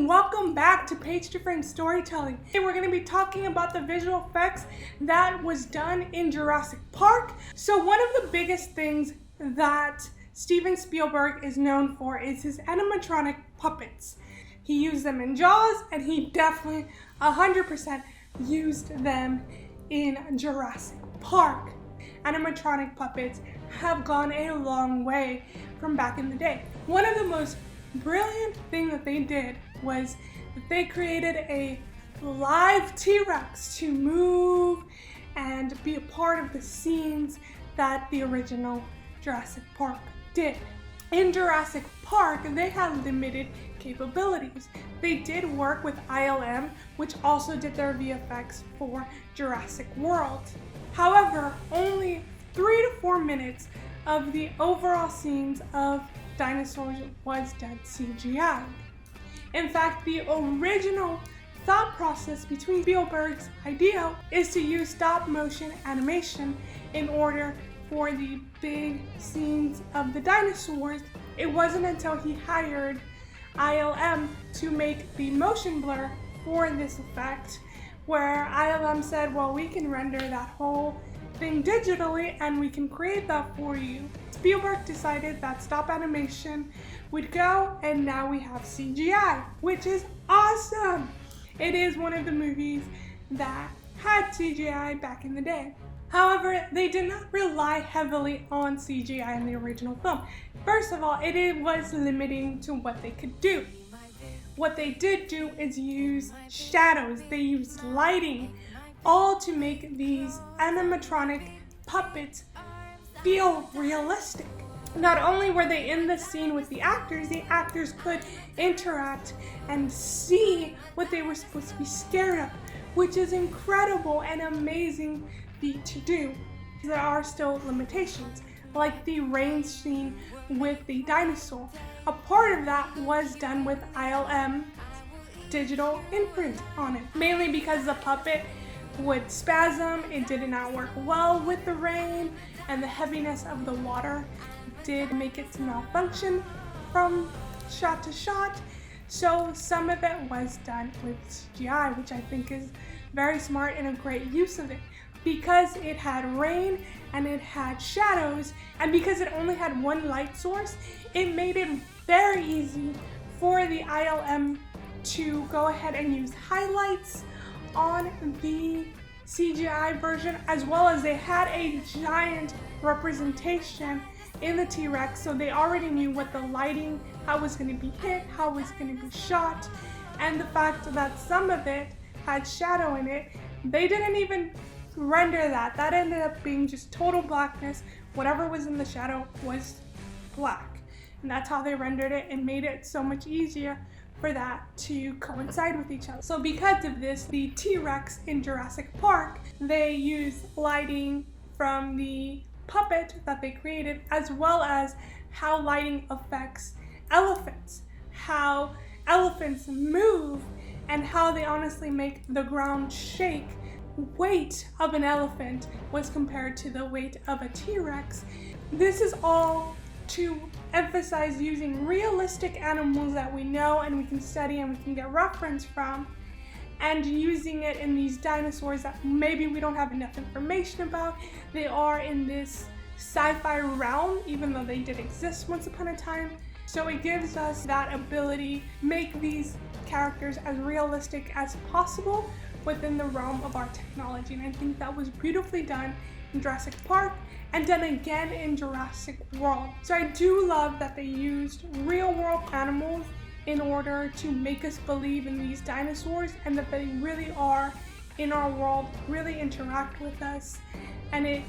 and welcome back to Page to Frame Storytelling. Today we're going to be talking about the visual effects that was done in Jurassic Park. So one of the biggest things that Steven Spielberg is known for is his animatronic puppets. He used them in Jaws, and he definitely 100% used them in Jurassic Park. Animatronic puppets have gone a long way from back in the day. One of the most brilliant thing that they did was that they created a live T-Rex to move and be a part of the scenes that the original Jurassic Park did. In Jurassic Park, they had limited capabilities. They did work with ILM, which also did their VFX for Jurassic World. However, only 3 to 4 minutes of the overall scenes of dinosaurs was done CGI. In fact, the original thought process between Spielberg's idea is to use stop motion animation in order for the big scenes of the dinosaurs. It wasn't until he hired ILM to make the motion blur for this effect where ILM said, well, we can render that whole thing digitally and we can create that for you. Spielberg decided that stop animation would go, and now we have CGI, which is awesome. It is one of the movies that had CGI back in the day. However, they did not rely heavily on CGI in the original film. First of all, it was limiting to what they could do. What they did do is use shadows. They used lighting, all to make these animatronic puppets feel realistic. Not only were they in the scene with the actors could interact and see what they were supposed to be scared of, which is incredible and amazing feat to do. There are still limitations, like the rain scene with the dinosaur. A part of that was done with ILM digital imprint on it, mainly because the puppet would spasm. It did not work well with the rain, and the heaviness of the water did make it malfunction from shot to shot. So some of it was done with CGI, which I think is very smart and a great use of it. Because it had rain and it had shadows, and because it only had one light source, it made it very easy for the ILM to go ahead and use highlights on the CGI version, as well as they had a giant representation in the T-Rex, so they already knew what the lighting, how it was going to be hit, how it was going to be shot, and the fact that some of it had shadow in it, they didn't even render that. That ended up being just total blackness. Whatever was in the shadow was black, and that's how they rendered it and made it so much easier for that to coincide with each other. So because of this, the T-Rex in Jurassic Park, they used lighting from the puppet that they created, as well as how lighting affects elephants, how elephants move, and how they honestly make the ground shake. Weight of an elephant was compared to the weight of a T-Rex. This is all to emphasize using realistic animals that we know and we can study and we can get reference from, and using it in these dinosaurs that maybe we don't have enough information about. They are in this sci-fi realm, even though they did exist once upon a time. So it gives us that ability, make these characters as realistic as possible within the realm of our technology. And I think that was beautifully done in Jurassic Park and done again in Jurassic World. So I do love that they used real world animals in order to make us believe in these dinosaurs and that they really are in our world, really interact with us. And it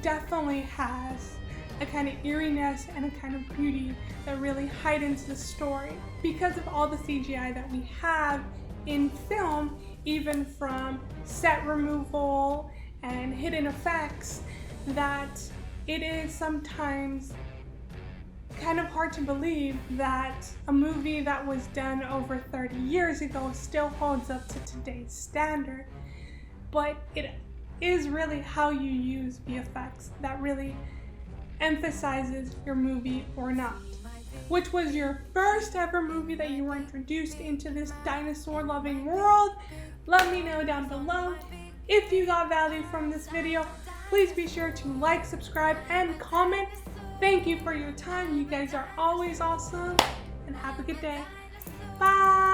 definitely has a kind of eeriness and a kind of beauty that really heightens the story. Because of all the CGI that we have in film, even from set removal and hidden effects, that it is sometimes kind of hard to believe that a movie that was done over 30 years ago still holds up to today's standard. But it is really how you use VFX that really emphasizes your movie or not. which was your first ever movie that you were introduced into this dinosaur loving world. Let me know down below. If you got value from this video, please be sure to like, subscribe, and comment. Thank you for your time. You guys are always awesome, and have a good day. Bye.